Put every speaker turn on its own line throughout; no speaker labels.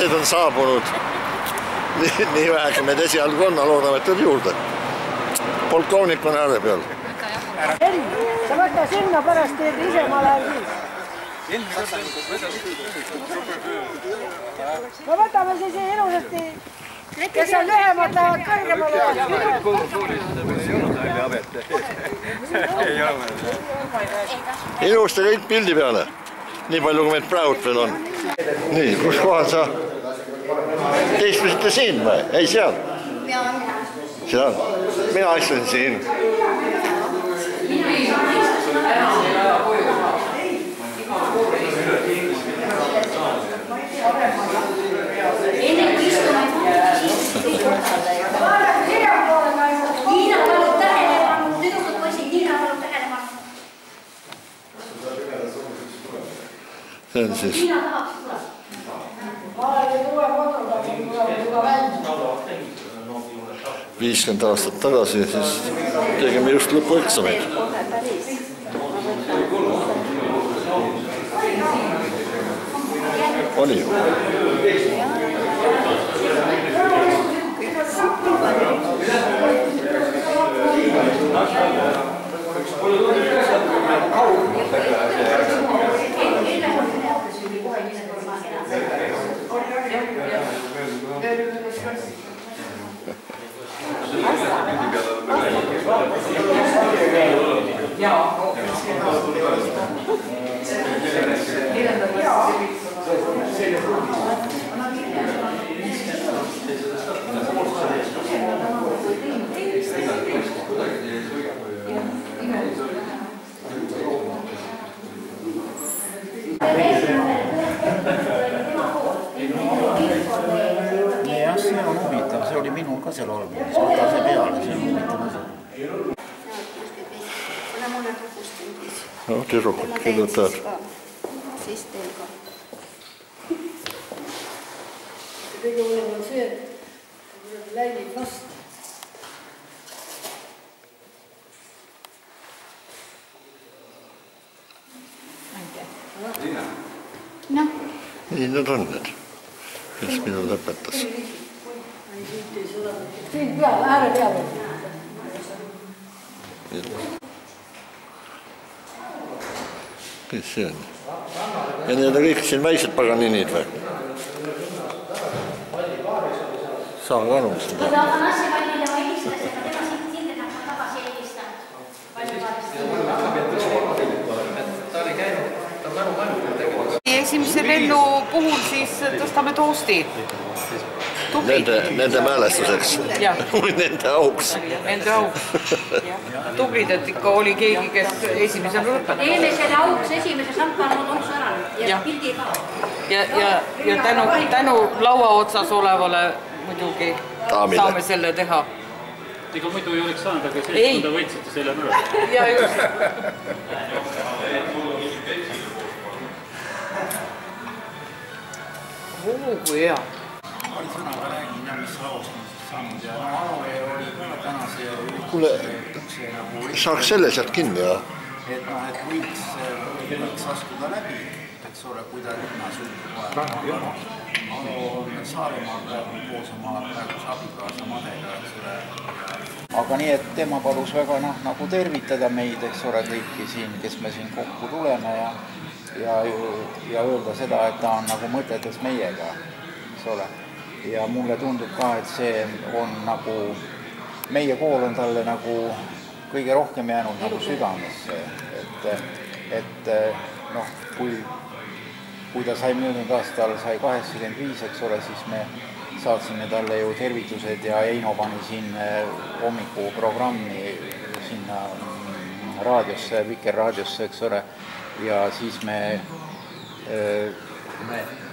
lapsed on saabunud. Nii vähegi meid esialgu on, loodame, et tuleb juurde. Polkovnik on ääre peal.
Sa võta sinna pärast teed ise, ma lähen siis. Me võtame siis ilusasti, kes on lühemad, lähevad kõrgemale.
Ilusti kõik pildi peale, nii palju kui meid praegult veel on. Nii, kus kohal sa? Teispisite siin või? Ei, seal? Seal. Mina istun siin. See on siis 50 aastat tagasi, siis tegime just lõpueksamid. Oli ju.
Jah, see on huvitav, see oli minul ka seal alguses, võta see peale, see on huvitav asi.
No, tüdrukud, kirjutavad.
Siis teil ka.
Kõige hullem on see, et läinib vastu.
Noh.
Nii nad on need, kes minu lõpetas.
Siin peal, ääre peal.
Kes see on? Ja need on kõik siin väiksed paganinid või? Saan ka aru, mis on teha.
Esimese lennu puhul siis tõstame toosti.
Nende mälestuseks. Nende auks.
Nende auks. Tublid, et ikka oli keegi, kes esimesel lõpetas.
Eelmisele auks esimese šampanud onksu ära ja pildi ka.
Ja tänu laua otsas olevale muidugi saame selle teha.
Ega muidu ei oleks saanud, aga see, kui te võitsite selle mööda.
Ja just. Kui hea.
Paari sõnaga räägin ja mis laos on siis saanud ja Aave oli ka tänase
Kuule, saaks selle sealt kinni, jah?
Et võiks astuda läbi, eks ole, kui ta rühma sündib vaja. Alo on Saaremaal praegu koos oma praeguse abikaasa Madega, eks ole. Aga nii, et tema palus väga nagu tervitada meid, eks ole, kõiki siin, kes me siin kokku tuleme ja öelda seda, et ta on nagu mõtetes meiega, eks ole. Ja mulle tundub ka, et see on nagu, meie kool on talle nagu kõige rohkem jäänud nagu südamesse, et noh, kui ta sai möödunud aastal, sai 85, eks ole, siis me saatsime talle ju tervitused ja Eino pani siin hommikuprogrammi sinna raadiosse, Vikerraadiosse, eks ole, ja siis me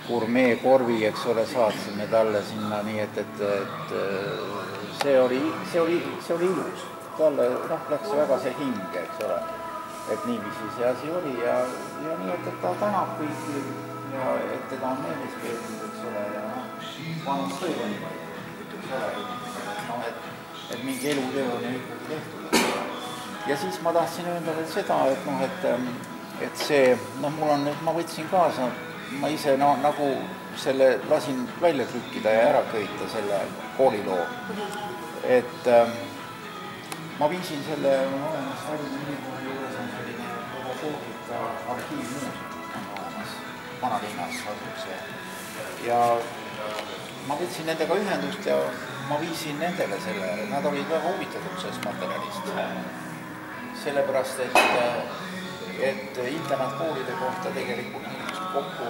gurmeekorvi, eks ole, saatsime talle sinna, nii et see oli ilus. Talle läks väga see hinge, eks ole, et niiviisi see asi oli ja nii, et ta tänab kõiki ja et teda on meeles peetud, eks ole, ja vanus töö on eks ole, et mingi elutöö on ikkagi tehtud. Ja siis ma tahtsin öelda veel seda, et see, mul on nüüd, ma võtsin kaasa, ma ise nagu lasin välja trükkida ja ära köita selle kooliloo. Et ma viisin selle olemas Tallinna Ülikooli juures on selline robotika arhiivmuuseum olemas, vanalinnas asub see. Ja ma võtsin nendega ühendust ja ma viisin nendele selle, nad olid väga huvitatud sellest materjalist. Sellepärast, et internaatkoolide kohta tegelikult kokku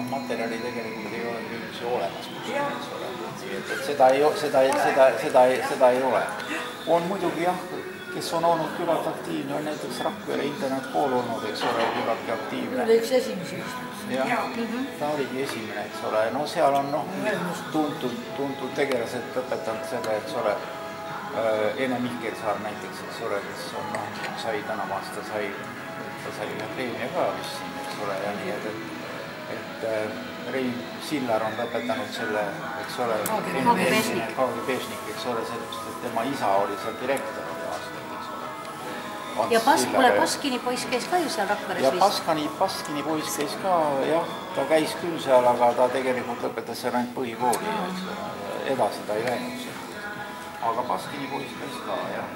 materjali tegelikult ei ole üldse olemas. Seda ei ole. On muidugi jah, kes on olnud küllalt aktiivne, on näiteks Rakvere internaatkool olnud, eks ole, küllaltki aktiivne.
Üks esimesi
jah, ta oligi esimene, eks ole. No seal on tuntud tegelased lõpetanud selle, eks ole, Ene Mihkelsaar näiteks, eks ole, kes on, sai tänavu aasta, ta sai ühe preemia ka vist siin, eks ole, ja nii, et Rein Sillar on lõpetanud selle, eks ole, Kaagi Peešnik, eks ole, sellepärast, et tema isa oli seal direktor aastaid, eks ole.
Ja Baskini poiss käis ka ju seal Rakveres
vist? Ja Baskini poiss käis ka, jah, ta käis küll seal, aga ta tegelikult lõpetas seal ainult põhikooli, eks ole, edasi ta ei läinud seal. Aga Baskini poiss käis ka, jah.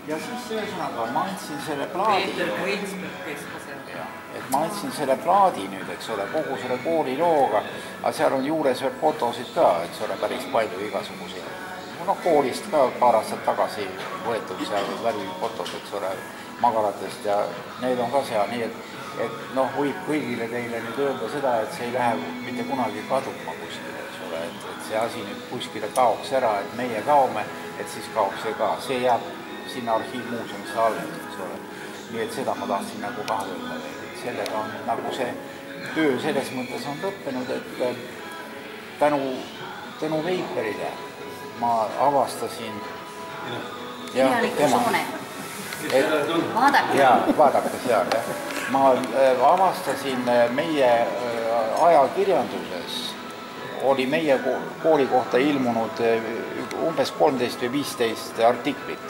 Ja siis ühesõnaga ma andsin selle plaadi, et ma andsin selle plaadi nüüd, eks ole, kogu selle koolilooga, aga seal on juures veel fotosid ka, eks ole, päris palju igasuguseid. No koolist ka paar aastat tagasi võetud seal värvifotod, eks ole, magalatest ja need on ka seal, nii et noh, võib kõigile teile nüüd öelda seda, et see ei lähe mitte kunagi kaduma kuskile, eks ole, et see asi nüüd kuskile kaoks ära, et meie kaome, et siis kaoks see ka, see jääb sinna arhiivmuuseumisse alles, eks ole. Nii et seda ma tahtsin nagu kahjuda, et sellega on nagu see töö selles mõttes on lõppenud, et tänu Veiperile ma avastasin vaadake seal, jah. Ma avastasin meie ajakirjanduses oli meie kooli kohta ilmunud umbes 13 või 15 artiklit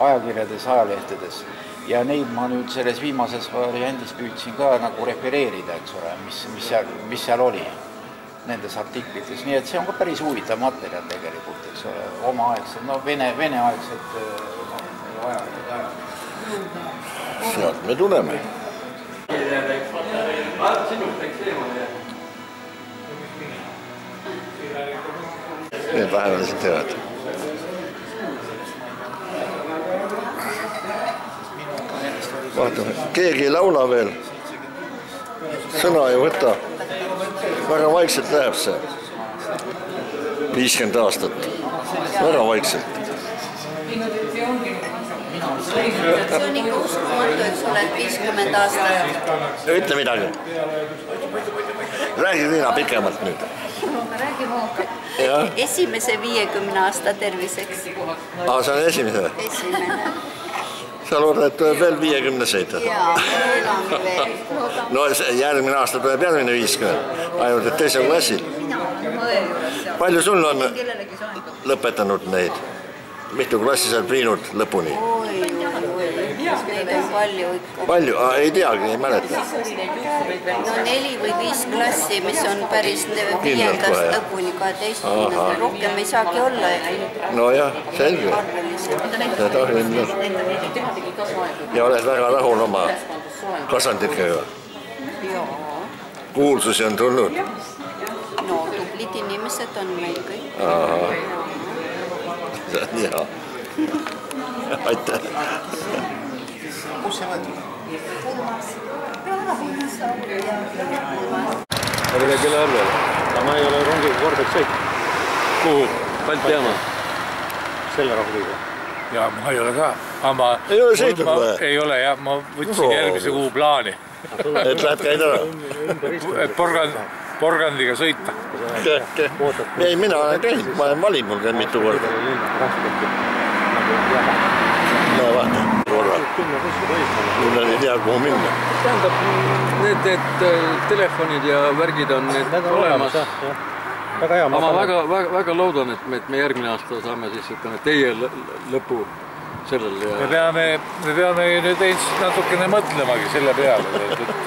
ajakirjades, ajalehtedes ja neid ma nüüd selles viimases variandis püüdsin ka nagu refereerida, eks ole, mis seal oli nendes artiklites, nii et see on ka päris huvitav materjal tegelikult, eks ole, omaaegselt, no veneaegset ajalehed.
Sealt me tuleme. Need vahepeal teevad. Vaatame, keegi ei laula veel, sõna ei võta, väga vaikselt läheb see, 50 aastat, väga vaikselt.
See on ikka uskumatu, eks ole, 50 aastat.
Ütle midagi. Räägi Liina pikemalt nüüd.
Räägi muuga. Esimese 50 aasta terviseks.
See on esimene? Esimene. Sa loodad, et tuleb veel 50-seid?
Jaa, elame veel.
No järgmine aasta tuleb järgmine 50, ainult et teisel klassil. Palju sul on lõpetanud neid? Mitu klassi sa oled viinud lõpuni?
Oi, neid on palju ikka.
Palju? Ei teagi, ei mäleta.
No 4 või 5 klassi, mis on päris 5. lõpuni 12. Rohkem ei saagi olla.
No jah, selge. Ja oled väga rahul oma kasvandikega? Kuulsusi on tulnud?
No, tublid inimesed on meil kõik.
See on hea. Aitäh.
Kus see võetud?
Oli veel kelle arvel, aga ma ei ole rongiga kordagi sõitnud. Kuhu? Balti jaama? Selle rahuliga.
Ja ma ei ole ka.
Ei ole sõitnud või?
Ei ole jah, ma võtsin järgmise kuu plaani.
Et lähed käid ära?
Porgandiga sõita.
Ei, mina olen käinud, ma olen valinud käinud mitu korda. No vaata, korra. Nüüd ei tea, kuhu minna.
Tähendab, need telefonid ja värgid on olemas. Ma väga loodan, et me järgmine aasta saame siis teie lõpu sellel.
Me peame nüüd natukene mõtlemagi selle peale, et